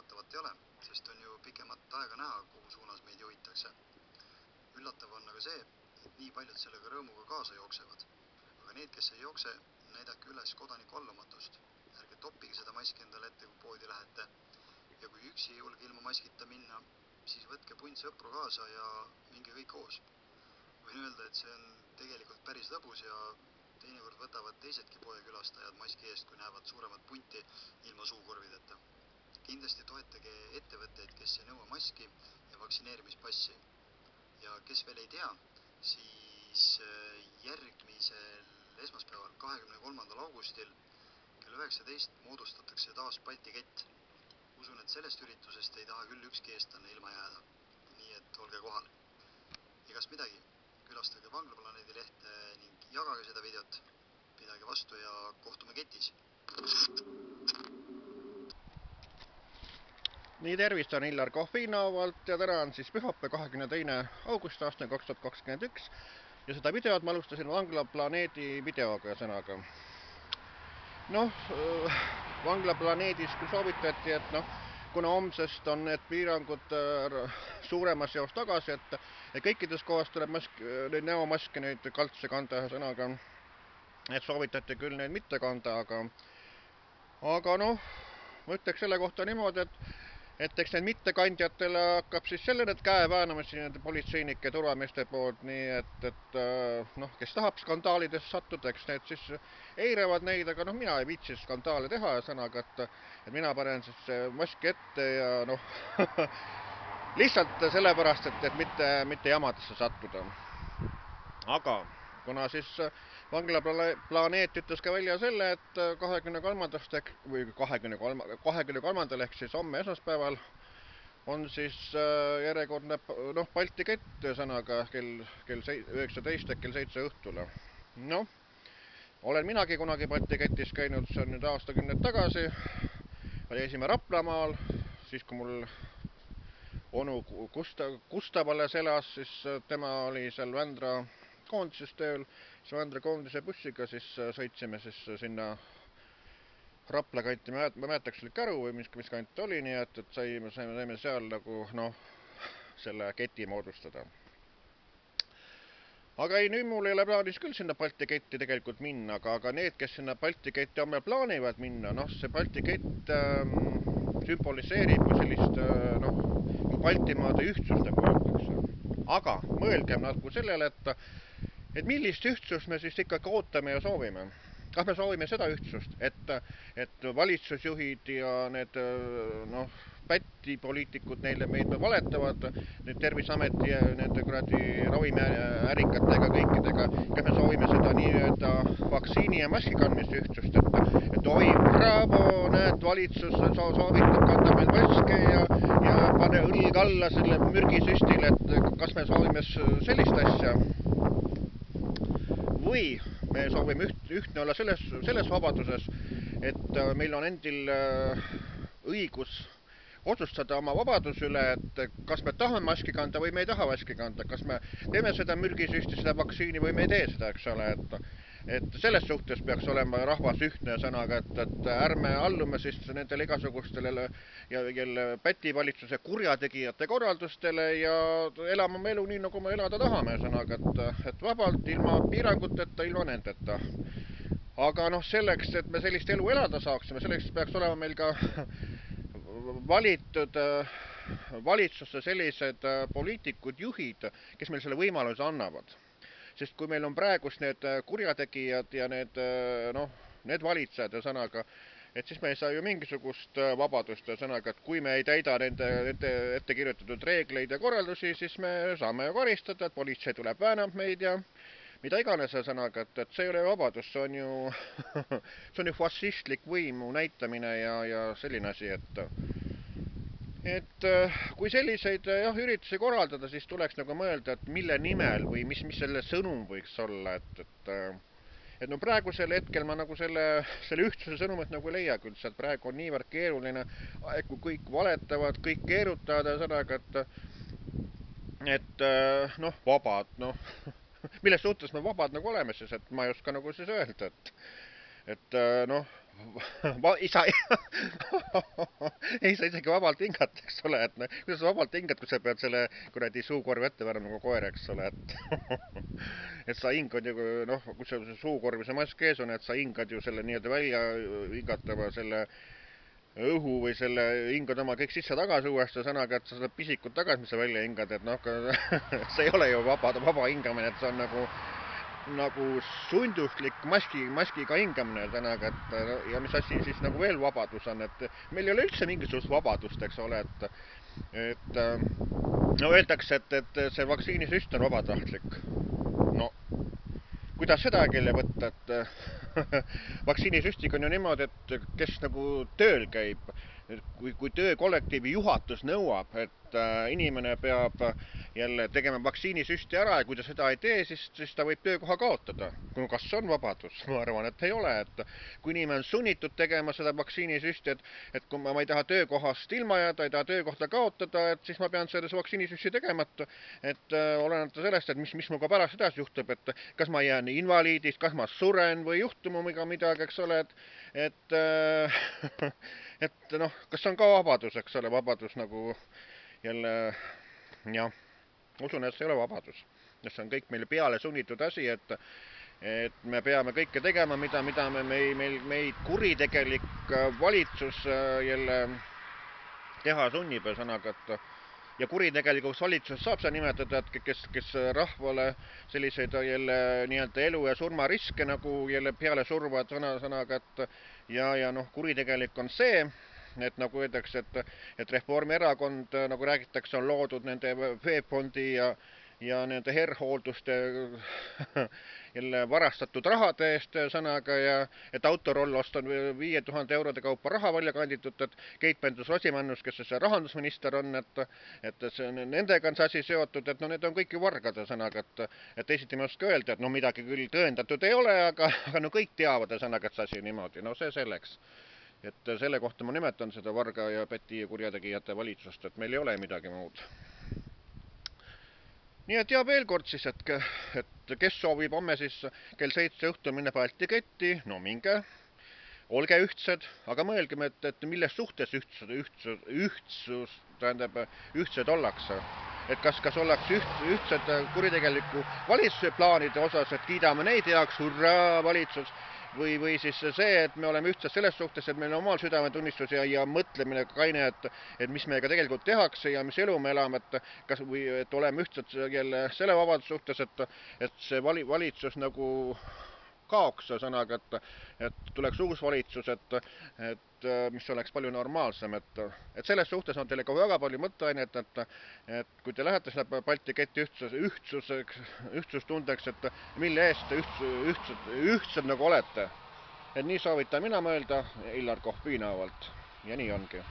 üllatavat ei ole, sest on ju pikemat aega näha, kuhu suunas meid juhitakse. Üllatav on aga see, et nii paljud sellega rõõmuga kaasa jooksevad. Aga need, kes ei jookse, näidake üles kodaniku allumatust. Ärge toppige seda maski endale ette, kui poodi lähete. Ja kui üksi ei julge ilma maskita minna, siis võtke punt sõpru kaasa ja minge kõik koos. Võin öelda, et see on tegelikult päris lõbus ja teinekord võtavad teisedki poekülastajad maski eest, kui näevad suuremat punti ilma suukorvideta. Kindlasti toetage ettevõtteid, kes ei nõua maski ja vaktsineerimispassi. Ja kes veel ei tea, siis järgmisel esmaspäeval, 23. augustil kell 19 moodustatakse taas Balti kett. Usun, et sellest üritusest ei taha küll ükski eestlane ilma jääda. Nii et olge kohal. Igast midagi, külastage Vanglaplaneedi lehte ning jagage seda videot. Pidage vastu ja kohtume ketis. Nii, tervist on Illar Kohvinovalt ja täna on siis pühapäev 22. august aastal 2021 ja seda videot ma alustasin Vanglaplaneedi videoga sõnaga. Vanglaplaneedis küll soovitati, et kuna homsest on need piirangud suuremas jaos tagasi, et kõikides kohas tuleb neid näomaske nüüd kaldse kanda ühe sõnaga, et soovitati küll neid mitte kanda, aga ma ütleks selle kohta niimoodi, et eks need mittekandjatele hakkab siis sellele käe väänamist siin politseinike ja turvameeste poolt, nii et kes tahab skandaalidesse sattuda, eks need siis eiravad neid, aga mina ei viitsi skandaale teha sõnaga, et mina panen siis maski ette ja lihtsalt sellepärast, et mitte jamadesse sattuda. Aga kuna siis Vanglaplaneet ütles ka välja selle, et 23. ehk siis homme esmaspäeval on siis järjekordne Balti kett sõnaga kell 19 kell 7 õhtule. Olen minagi kunagi Balti ketis käinud, see on nüüd aastakümned tagasi. Käisime Raplamaal, siis kui mul onu Gustav alles elas, siis tema oli seal Vändra koondises tööl, siis Vändra koondise bussiga siis sõitsime siis sinna Rapla kanti, ma mäletaks oli Käru või mis kant oli, nii et saime seal selle keti moodustada. Aga ei, nüüd mul ei ole plaanis küll sinna Balti ketti tegelikult minna, aga need, kes sinna Balti ketti homme plaanivad minna, see Balti kett sümboliseerib sellist Baltimaade ühtsust, nagu öeldakse. Aga mõelgem sellele, et millist ühtsust me siis ikkagi ootame ja soovime. Kas me soovime seda ühtsust, et valitsusjuhid ja need pätipoliitikud meid valetavad, need Terviseameti ja nende ravimiärikatega kõikidega, kas me soovime seda nii-öelda vaktsiini ja maski kandmist ühtsust, et oi, bravo, näed, valitsus soovitab kanda meil maske ja pane õlg alla selle mürgisüstile, et kas me soovime sellist asja või me soovime ühtne olla selles vabaduses, et meil on endil õigus otsustada oma vabaduse üle, et kas me tahame maski kanda või me ei taha maski kanda, kas me teeme seda mürgisüsti, seda vaktsiini või me ei tee seda, eks ole, et selles suhtes peaks olema rahvas ühtne sõnaga, et ärme allume siis nendele igasugustele ja pätivalitsuse kurjategijate korraldustele ja elame oma elu nii, nagu me elada tahame sõnaga, et vabalt, ilma piiranguteta, ilma nendeta. Aga selleks, et me sellist elu elada saaksime, selleks peaks olema meil ka valitud valitsusse sellised poliitikud, juhid, kes meil selle võimaluse annavad. Sest kui meil on praegust need kurjategijad ja need valitsejad ja sõnaga, et siis me ei saa ju mingisugust vabadust ja sõnaga, et kui me ei täida nende ette kirjutatud reegleid ja korraldusi, siis me saame ju karistada, et politsei tuleb väänab meid ja mida iganes sõnaga, et see ei ole vabadus, see on ju fašistlik võimu näitamine ja selline asi, et kui selliseid üritusi korraldada, siis tuleks mõelda, et mille nimel või mis selle sõnum võiks olla, et praegusel hetkel ma selle ühtsuse sõnumit ei leia küll, et praegu on niivõrd keeruline aeg, kui kõik valetavad, kõik keerutavad ja sõnaga, et vabad, milles suhtes me vabad oleme siis, et ma ei oska siis öelda, et ei saa ei saa isegi vabalt hingata, eks ole, et kuidas sa vabalt hingad, kui sa pead selle kuradi suukorvi ette võrama nagu koer, eks ole, et et sa hingad ju, noh, kui see suukorvi see mask ees on, et sa hingad ju selle nii-öelda välja hingatava selle õhu või selle hingad oma kõik sisse tagasi uuesti, sõnaga, et sa saad pisikut tagasi, mis sa välja hingad, et noh, see ei ole ju vaba hingamine, et see on nagu sunduslik maskiga hingamine, sõnaga, et ja mis asi siis nagu veel vabadus on, et meil ei ole üldse mingisugust vabadust, eks ole, et no öeldakse, et see vaktsiinisüst on vabatahtlik. No, kuidas seda kelle võtta, et vaktsiinisüstiga on ju niimoodi, et kes nagu tööl käib, kui töökollektiivi juhatus nõuab, et inimene peab jälle tegema vaktsiinisüsti ära ja kui ta seda ei tee, siis ta võib töökoha kaotada. Kas see on vabadus? Ma arvan, et ei ole. Et kui inimene on sunnitud tegema seda vaktsiinisüsti, et kui ma ei taha töökohast ilma jääda, ei taha töökohta kaotada, et siis ma pean selle vaktsiinisüsti tegemata. Et olenemata sellest, et mis minuga pärast edasi juhtub, et kas ma jään invaliidist, kas ma suren või juhtumumiga midagi, eks ole, et noh, kas see on ka vabadus, eks ole, vabadus nagu jälle, jah, usun, et see ei ole vabadus. See on kõik meile peale sunnitud asi, et me peame kõike tegema, mida meid kuritegelik valitsus jälle teha sunnib ja sõnaga, et ja kuritegelikuks valitsus saab seda nimetada, et kes rahvale selliseid jälle nii-öelda elu ja surma riske nagu jälle peale survad sõnaga, et ja noh, kuritegelik on see, et nagu öeldakse, et Reformierakond, nagu räägitakse, on loodud nende veefondi ja nende herhoolduste jälle varastatud rahade eest sõnaga ja et Autorollost on 5000 eurode kaupa raha välja kanditud, et Keit Pentus-Rosimannus, kes see rahandusminister on, et nendega on see asi seotud, et no need on kõik ju vargad sõnaga, et teisiti ma ei oska öelda, et no midagi küll tõendatud ei ole, aga no kõik teavad sõnaga, et see asi on niimoodi, no see selleks. Et selle kohta ma nimetan seda varga ja päti ja kurjategijate valitsust, et meil ei ole midagi muud. Nii et ja veel kord siis, et kes soovib homme siis kell 7 õhtul minna Balti ketti, no minge, olge ühtsed, aga mõelgem, et milles suhtes ühtsed ollakse. Et kas ollakse ühtsed kuritegeliku valitsuse plaanide osas, et kiidame neid heaks, hurraa valitsus, või siis see, et me oleme ühtsed selles suhtes, et meil on omal südametunnistus ja mõtlemine kaine, et mis meiega tegelikult tehakse ja mis elu me elame, et oleme ühtsed jälle selle vabaduse suhtes, et see valitsus nagu kaoks sõnaga, et tuleks uus valitsus, et mis oleks palju normaalsem, et selles suhtes on teile ka väga palju mõtteainet, et kui te lähete selle Balti keti ühtsustundeks, et mille eest ühtsed nagu olete. Et nii soovitan mina mõelda Illar Kohv Piinavalt ja nii ongi.